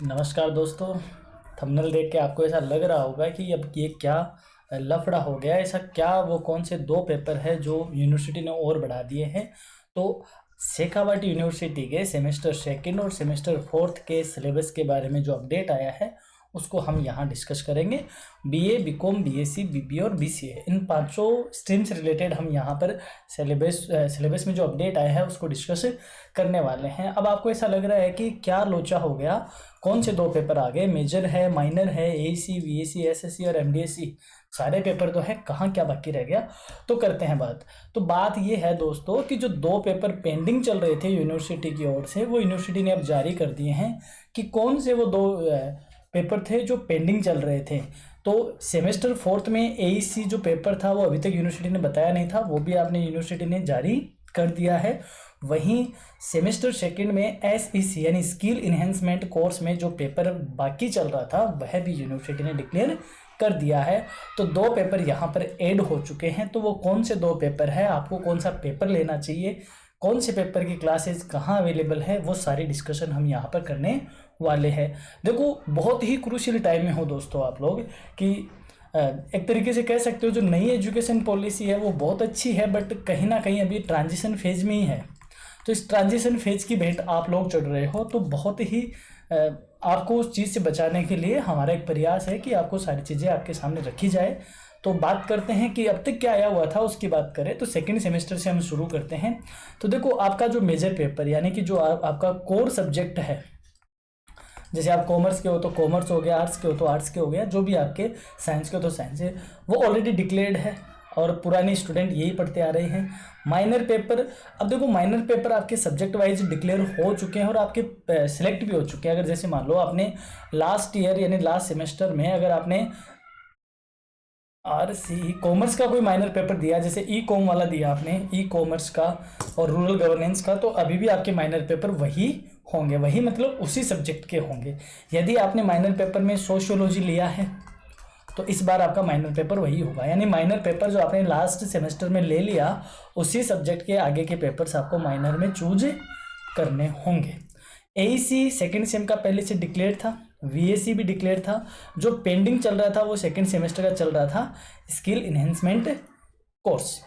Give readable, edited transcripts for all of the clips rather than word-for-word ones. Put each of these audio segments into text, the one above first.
नमस्कार दोस्तों। थंबनेल देख के आपको ऐसा लग रहा होगा कि अब ये क्या लफड़ा हो गया। ऐसा क्या वो कौन से दो पेपर है जो यूनिवर्सिटी ने और बढ़ा दिए हैं। तो शेखावाटी यूनिवर्सिटी के सेमेस्टर सेकंड और सेमेस्टर फोर्थ के सिलेबस के बारे में जो अपडेट आया है उसको हम यहाँ डिस्कस करेंगे। बीए, बीकॉम, बीएससी, बीबीए और बीसीए, इन पांचों स्ट्रीम से रिलेटेड हम यहाँ पर सिलेबस में जो अपडेट आया है उसको डिस्कस करने वाले हैं। अब आपको ऐसा लग रहा है कि क्या लोचा हो गया, कौन से दो पेपर आ गए, मेजर है, माइनर है, एईसी, वीएसी, एसएससी और एमडीएससी, सारे पेपर तो है, कहाँ क्या बाकी रह गया। तो करते हैं बात। तो बात ये है दोस्तों कि जो दो पेपर पेंडिंग चल रहे थे यूनिवर्सिटी की ओर से, वो यूनिवर्सिटी ने अब जारी कर दिए हैं कि कौन से वो दो पेपर थे जो पेंडिंग चल रहे थे। तो सेमेस्टर फोर्थ में एईसी जो पेपर था वो अभी तक यूनिवर्सिटी ने बताया नहीं था, वो भी आपने यूनिवर्सिटी ने जारी कर दिया है। वहीं सेमेस्टर सेकंड में एसईसी यानी स्किल इन्हेंसमेंट कोर्स में जो पेपर बाकी चल रहा था वह भी यूनिवर्सिटी ने डिक्लेयर कर दिया है। तो दो पेपर यहाँ पर ऐड हो चुके हैं। तो वो कौन से दो पेपर है, आपको कौन सा पेपर लेना चाहिए, कौन से पेपर की क्लासेस कहाँ अवेलेबल है, वो सारी डिस्कशन हम यहाँ पर करने वाले हैं। देखो, बहुत ही क्रूशियल टाइम में हो दोस्तों आप लोग कि एक तरीके से कह सकते हो जो नई एजुकेशन पॉलिसी है वो बहुत अच्छी है, बट कहीं ना कहीं अभी ट्रांजिशन फेज में ही है। तो इस ट्रांजिशन फेज की भेंट आप लोग चढ़ रहे हो, तो बहुत ही आपको उस चीज़ से बचाने के लिए हमारा एक प्रयास है कि आपको सारी चीज़ें आपके सामने रखी जाए। तो बात करते हैं कि अब तक क्या आया हुआ था उसकी बात करें तो सेकंड सेमेस्टर से हम शुरू करते हैं। तो देखो, आपका जो मेजर पेपर यानी कि जो आपका कोर सब्जेक्ट है, जैसे आप कॉमर्स के हो तो कॉमर्स हो गया, आर्ट्स के हो तो आर्ट्स के हो गया, जो भी आपके साइंस के हो तो साइंस है, वो ऑलरेडी डिक्लेयर्ड है और पुराने स्टूडेंट यही पढ़ते आ रहे हैं। माइनर पेपर, अब देखो माइनर पेपर आपके सब्जेक्ट वाइज डिक्लेयर हो चुके हैं और आपके सिलेक्ट भी हो चुके हैं। अगर जैसे मान लो आपने लास्ट ईयर यानी लास्ट सेमेस्टर में अगर आपने कॉमर्स का कोई माइनर पेपर दिया, जैसे ई कॉम वाला दिया आपने, ई कॉमर्स का और रूरल गवर्नेंस का, तो अभी भी आपके माइनर पेपर वही होंगे, वही मतलब उसी सब्जेक्ट के होंगे। यदि आपने माइनर पेपर में सोशियोलॉजी लिया है तो इस बार आपका माइनर पेपर वही होगा, यानी माइनर पेपर जो आपने लास्ट सेमेस्टर में ले लिया उसी सब्जेक्ट के आगे के पेपर्स आपको माइनर में चूज करने होंगे। एईसी सेकेंड सेम का पहले से डिक्लेयर था, वीएसी भी डिक्लेयर था। जो पेंडिंग चल रहा था वो सेकेंड सेमेस्टर का चल रहा था, स्किल इन्हेंसमेंट कोर्स।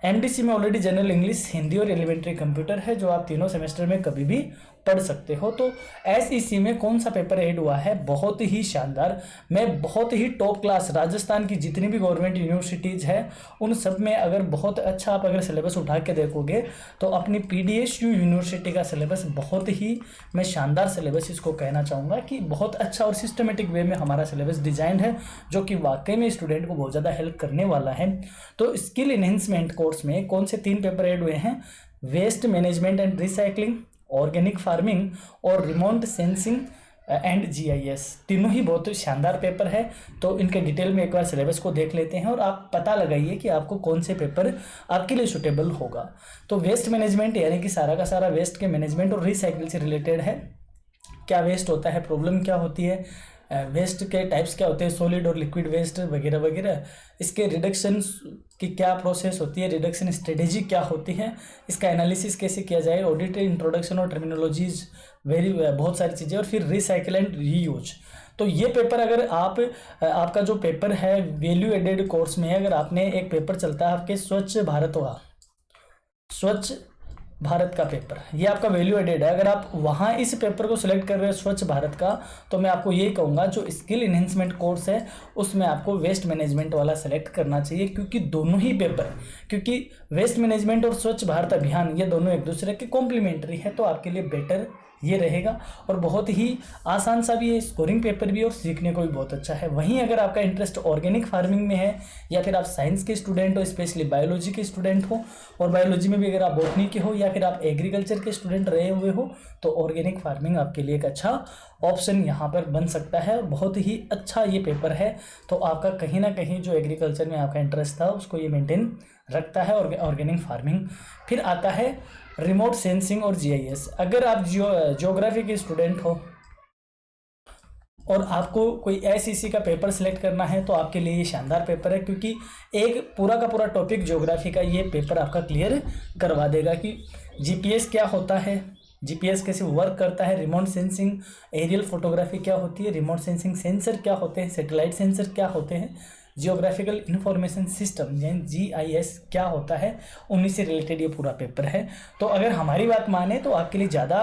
एमडीसी में ऑलरेडी जनरल इंग्लिश, हिंदी और एलिमेंट्री कंप्यूटर है, जो आप तीनों सेमेस्टर में कभी भी पढ़ सकते हो। तो एसईसी में कौन सा पेपर ऐड हुआ है, बहुत ही शानदार, मैं बहुत ही टॉप क्लास राजस्थान की जितनी भी गवर्नमेंट यूनिवर्सिटीज़ है उन सब में अगर बहुत अच्छा आप अगर सिलेबस उठा के देखोगे तो अपनी पीडीएसयू यूनिवर्सिटी का सिलेबस बहुत ही, मैं शानदार सिलेबस इसको कहना चाहूँगा कि बहुत अच्छा और सिस्टमेटिक वे में हमारा सिलेबस डिजाइंड है, जो कि वाकई में स्टूडेंट को बहुत ज़्यादा हेल्प करने वाला है। तो स्किल इन्हेंसमेंट कोर्स में कौन से तीन पेपर ऐड हुए हैं, waste management and recycling, organic farming और रिमोट सेंसिंग एंड जीआईएस, तीनों ही बहुत शानदार पेपर है। तो इनके डिटेल में एक बार सिलेबस को देख लेते हैं और आप पता लगाइए कि आपको कौन से पेपर आपके लिए सूटेबल होगा। तो वेस्ट मैनेजमेंट यानी कि सारा का सारा वेस्ट के मैनेजमेंट और रिसाइकिल से रिलेटेड है। क्या वेस्ट होता है, प्रॉब्लम क्या होती है, वेस्ट के टाइप्स क्या होते हैं, सॉलिड और लिक्विड वेस्ट वगैरह वगैरह, इसके रिडक्शन की क्या प्रोसेस होती है, रिडक्शन स्ट्रेटेजी क्या होती है, इसका एनालिसिस कैसे किया जाए, ऑडिट, इंट्रोडक्शन और टर्मिनोलॉजीज, बहुत सारी चीज़ें, और फिर रिसाइकिल एंड रीयूज। तो ये पेपर अगर आपका जो पेपर है वैल्यू एडेड कोर्स में, अगर आपने एक पेपर चलता है आपके स्वच्छ भारत का पेपर, ये आपका वैल्यू एडेड है, अगर आप वहाँ इस पेपर को सिलेक्ट कर रहे हो स्वच्छ भारत का, तो मैं आपको यही कहूँगा जो स्किल इन्हेंसमेंट कोर्स है उसमें आपको वेस्ट मैनेजमेंट वाला सेलेक्ट करना चाहिए, क्योंकि दोनों ही पेपर, क्योंकि वेस्ट मैनेजमेंट और स्वच्छ भारत अभियान ये दोनों एक दूसरे के कॉम्प्लीमेंट्री है, तो आपके लिए बेटर ये रहेगा। और बहुत ही आसान सा भी है, स्कोरिंग पेपर भी और सीखने को भी बहुत अच्छा है। वहीं अगर आपका इंटरेस्ट ऑर्गेनिक फार्मिंग में है या फिर आप साइंस के स्टूडेंट हो, स्पेशली बायोलॉजी के स्टूडेंट हो, और बायोलॉजी में भी अगर आप बॉटनी के हो या फिर आप एग्रीकल्चर के स्टूडेंट रहे हुए हो, तो ऑर्गेनिक फार्मिंग आपके लिए एक अच्छा ऑप्शन यहाँ पर बन सकता है। बहुत ही अच्छा ये पेपर है, तो आपका कहीं ना कहीं जो एग्रीकल्चर में आपका इंटरेस्ट था उसको ये मेंटेन रखता है, ऑर्गेनिक फार्मिंग। फिर आता है रिमोट सेंसिंग और जीआईएस। अगर आप जियोग्राफी के स्टूडेंट हो और आपको कोई एसईसी का पेपर सिलेक्ट करना है तो आपके लिए ये शानदार पेपर है, क्योंकि एक पूरा का पूरा टॉपिक ज्योग्राफी का ये पेपर आपका क्लियर करवा देगा कि जीपीएस क्या होता है, जीपीएस कैसे वर्क करता है, रिमोट सेंसिंग एरियल फोटोग्राफी क्या होती है, रिमोट सेंसिंग सेंसर क्या होते हैं, सैटेलाइट सेंसर क्या होते हैं, जियोग्राफिकल इंफॉर्मेशन सिस्टम यानी जीआईएस क्या होता है, उन्हीं से रिलेटेड ये पूरा पेपर है। तो अगर हमारी बात माने तो आपके लिए ज़्यादा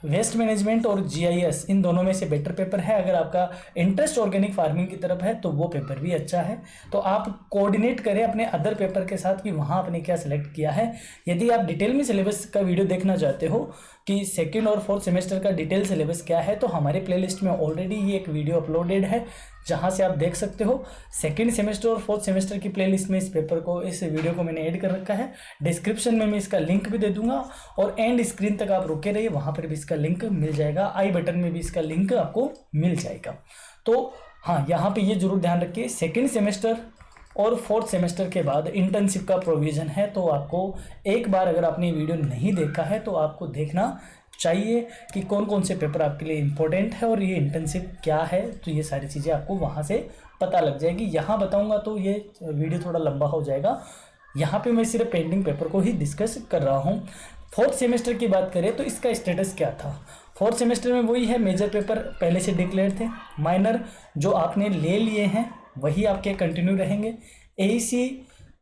वेस्ट मैनेजमेंट और जीआईएस इन दोनों में से बेटर पेपर है। अगर आपका इंटरेस्ट ऑर्गेनिक फार्मिंग की तरफ है तो वो पेपर भी अच्छा है। तो आप कोऑर्डिनेट करें अपने अदर पेपर के साथ कि वहाँ आपने क्या सिलेक्ट किया है। यदि आप डिटेल में सिलेबस का वीडियो देखना चाहते हो कि सेकेंड और फोर्थ सेमेस्टर का डिटेल सिलेबस क्या है, तो हमारे प्लेलिस्ट में ऑलरेडी ये एक वीडियो अपलोडेड है जहाँ से आप देख सकते हो। सेकेंड सेमेस्टर और फोर्थ सेमेस्टर की प्लेलिस्ट में इस वीडियो को मैंने ऐड कर रखा है। डिस्क्रिप्शन में मैं इसका लिंक भी दे दूंगा और एंड स्क्रीन तक आप रुके रहिए, वहाँ पर भी इसका लिंक मिल जाएगा। आई बटन में भी इसका लिंक आपको मिल जाएगा। तो हाँ, यहाँ पे ये जरूर ध्यान रखिए, सेकेंड सेमेस्टर और फोर्थ सेमेस्टर के बाद इंटर्नशिप का प्रोविज़न है। तो आपको एक बार अगर आपने वीडियो नहीं देखा है तो आपको देखना चाहिए कि कौन कौन से पेपर आपके लिए इम्पोर्टेंट है और ये इंटर्नशिप क्या है। तो ये सारी चीज़ें आपको वहाँ से पता लग जाएगी। यहाँ बताऊँगा तो ये वीडियो थोड़ा लंबा हो जाएगा। यहाँ पे मैं सिर्फ पेंडिंग पेपर को ही डिस्कस कर रहा हूँ। फोर्थ सेमेस्टर की बात करें तो इसका स्टेटस क्या था। फोर्थ सेमेस्टर में वही है, मेजर पेपर पहले से डिक्लेयर थे, माइनर जो आपने ले लिए हैं वही आपके कंटिन्यू रहेंगे। एईसी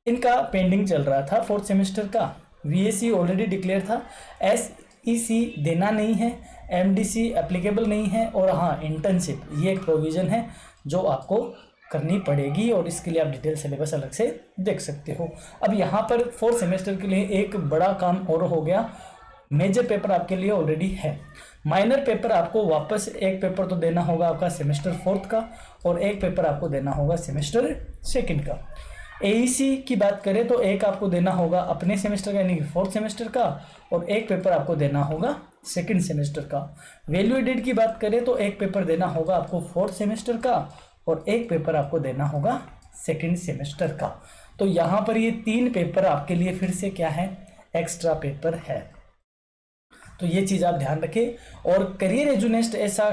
इनका पेंडिंग चल रहा था फोर्थ सेमेस्टर का, वीएसी ऑलरेडी डिक्लेयर था, एसईसी देना नहीं है, एमडीसी एप्लीकेबल नहीं है, और हाँ इंटर्नशिप ये एक प्रोविज़न है जो आपको करनी पड़ेगी और इसके लिए आप डिटेल सिलेबस अलग से देख सकते हो। अब यहाँ पर फोर्थ सेमेस्टर के लिए एक बड़ा काम और हो गया, मेजर पेपर आपके लिए ऑलरेडी है, माइनर पेपर आपको वापस एक पेपर तो देना होगा आपका सेमेस्टर फोर्थ का और एक पेपर आपको देना होगा सेमेस्टर सेकंड का। एईसी की बात करें तो एक आपको देना होगा अपने सेमेस्टर का यानी कि फोर्थ सेमेस्टर का और एक पेपर आपको देना होगा सेकंड सेमेस्टर का। वैल्यू एडेड की बात करें तो एक पेपर देना होगा आपको फोर्थ सेमेस्टर का और एक पेपर आपको देना होगा सेकंड सेमेस्टर का। तो यहाँ पर ये 3 पेपर आपके लिए फिर से क्या है, एक्स्ट्रा पेपर है। तो ये चीज़ आप ध्यान रखें। और करियर एजुनेस्ट ऐसा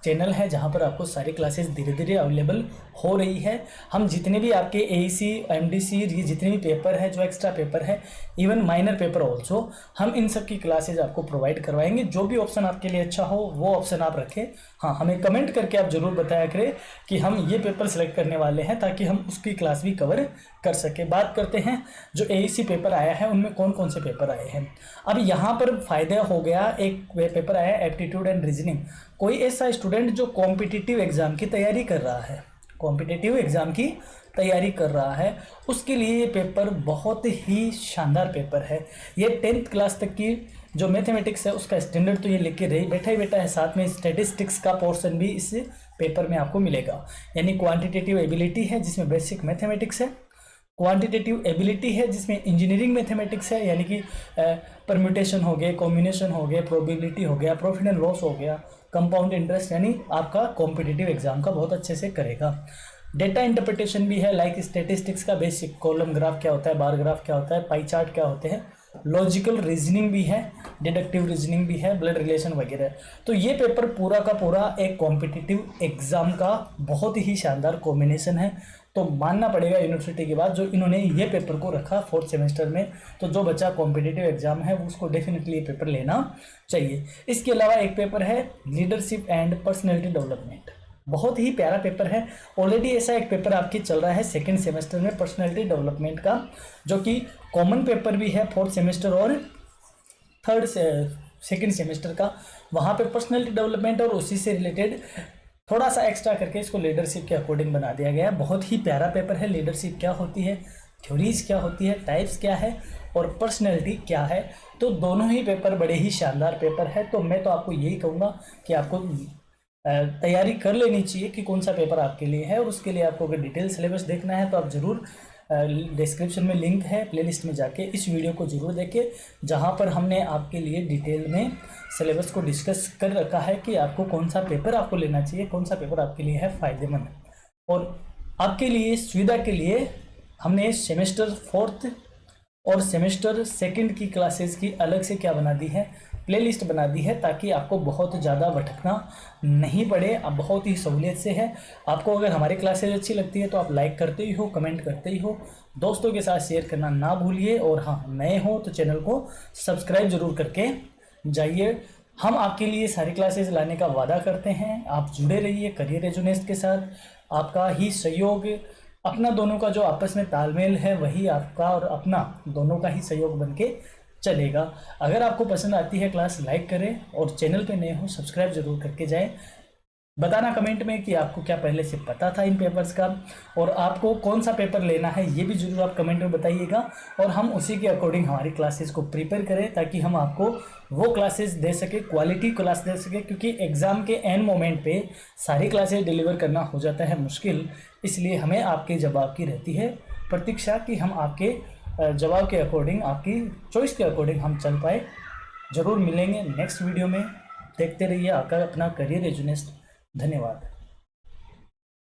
चैनल है जहाँ पर आपको सारी क्लासेस धीरे धीरे अवेलेबल हो रही है। हम जितने भी आपके एईसी एमडीसी ये जितने भी पेपर है जो एक्स्ट्रा पेपर है, इवन माइनर पेपर ऑल्सो, हम इन सब की क्लासेज आपको प्रोवाइड करवाएंगे। जो भी ऑप्शन आपके लिए अच्छा हो वो ऑप्शन आप रखें। हाँ, हमें कमेंट करके आप ज़रूर बताया करें कि हम ये पेपर सेलेक्ट करने वाले हैं ताकि हम उसकी क्लास भी कवर कर सकें। बात करते हैं जो एईसी पेपर आया है उनमें कौन कौन से पेपर आए हैं। अब यहाँ पर फ़ायदा हो गया, एक पेपर आया एप्टीट्यूड एंड रीजनिंग। कोई ऐसा स्टूडेंट जो कॉम्पिटिटिव एग्ज़ाम की तैयारी कर रहा है, कॉम्पिटिटिव एग्ज़ाम की तैयारी कर रहा है, उसके लिए ये पेपर बहुत ही शानदार पेपर है। ये 10th क्लास तक की जो मैथमेटिक्स है उसका स्टैंडर्ड तो ये लेके रही बैठा ही बैठा है, साथ में स्टैटिस्टिक्स का पोर्शन भी इस पेपर में आपको मिलेगा। यानी क्वांटिटेटिव एबिलिटी है जिसमें बेसिक मैथमेटिक्स है, क्वांटिटेटिव एबिलिटी है जिसमें इंजीनियरिंग मैथमेटिक्स है यानी कि परम्यूटेशन हो गए, कॉम्बिनेशन हो गए, प्रोबेबिलिटी हो गया, प्रॉफिट एंड लॉस हो गया, कंपाउंड इंटरेस्ट, यानी आपका कॉम्पिटिटिव एग्जाम का बहुत अच्छे से करेगा। डेटा इंटरप्रिटेशन भी है, लाइक स्टैटिस्टिक्स का बेसिक, कॉलम ग्राफ क्या होता है, बार ग्राफ क्या होता है, पाई चार्ट क्या होते हैं, लॉजिकल रीजनिंग भी है, डिडक्टिव रीजनिंग भी है, ब्लड रिलेशन वगैरह। तो ये पेपर पूरा का पूरा एक कॉम्पिटिटिव एग्जाम का बहुत ही शानदार कॉम्बिनेशन है। तो मानना पड़ेगा यूनिवर्सिटी के बाद जो इन्होंने ये पेपर को रखा फोर्थ सेमेस्टर में। तो जो बच्चा कॉम्पिटिटिव एग्जाम है उसको डेफिनेटली ये पेपर लेना चाहिए। इसके अलावा एक पेपर है लीडरशिप एंड पर्सनैलिटी डेवलपमेंट, बहुत ही प्यारा पेपर है। ऑलरेडी ऐसा एक पेपर आपकी चल रहा है सेकेंड सेमेस्टर में पर्सनैलिटी डेवलपमेंट का, जो कि कॉमन पेपर भी है फोर्थ सेमेस्टर और सेकेंड सेमेस्टर का। वहाँ पे पर्सनैलिटी डेवलपमेंट और उसी से रिलेटेड थोड़ा सा एक्स्ट्रा करके इसको लीडरशिप के अकॉर्डिंग बना दिया गया है। बहुत ही प्यारा पेपर है। लीडरशिप क्या होती है, थ्योरीज क्या होती है, टाइप्स क्या है और पर्सनैलिटी क्या है, तो दोनों ही पेपर बड़े ही शानदार पेपर है। तो मैं तो आपको यही कहूँगा कि आपको तैयारी कर लेनी चाहिए कि कौन सा पेपर आपके लिए है। और उसके लिए आपको अगर डिटेल सिलेबस देखना है तो आप ज़रूर डिस्क्रिप्शन में लिंक है, प्लेलिस्ट में जाके इस वीडियो को ज़रूर देखें, जहाँ पर हमने आपके लिए डिटेल में सिलेबस को डिस्कस कर रखा है कि आपको कौन सा पेपर आपको लेना चाहिए, कौन सा पेपर आपके लिए है फ़ायदेमंद। और आपके लिए सुविधा के लिए हमने सेमेस्टर फोर्थ और सेमेस्टर सेकंड की क्लासेस की अलग से क्या बना दी है, प्लेलिस्ट बना दी है, ताकि आपको बहुत ज़्यादा भटकना नहीं पड़े। अब बहुत ही सहूलियत से है। आपको अगर हमारी क्लासेज अच्छी लगती है तो आप लाइक करते ही हो, कमेंट करते ही हो, दोस्तों के साथ शेयर करना ना भूलिए। और हाँ, नए हो तो चैनल को सब्सक्राइब ज़रूर करके जाइए। हम आपके लिए सारी क्लासेस लाने का वादा करते हैं। आप जुड़े रहिए करियर एजुनेस्ट के साथ। आपका ही सहयोग, अपना दोनों का जो आपस में तालमेल है वही आपका और अपना दोनों का ही सहयोग बन के चलेगा। अगर आपको पसंद आती है क्लास, लाइक करें और चैनल पे नए हो सब्सक्राइब जरूर करके जाएं। बताना कमेंट में कि आपको क्या पहले से पता था इन पेपर्स का, और आपको कौन सा पेपर लेना है ये भी जरूर आप कमेंट में बताइएगा, और हम उसी के अकॉर्डिंग हमारी क्लासेस को प्रिपेयर करें ताकि हम आपको वो क्लासेस दे सके, क्वालिटी क्लास दे सके। क्योंकि एग्ज़ाम के एंड मोमेंट पे सारी क्लासेस डिलीवर करना हो जाता है मुश्किल, इसलिए हमें आपके जवाब की रहती है प्रतीक्षा कि हम आपके जवाब के अकॉर्डिंग, आपकी चॉइस के अकॉर्डिंग हम चल पाए। ज़रूर मिलेंगे नेक्स्ट वीडियो में। देखते रहिए आपका अपना करियर एजुनेस्ट। धन्यवाद।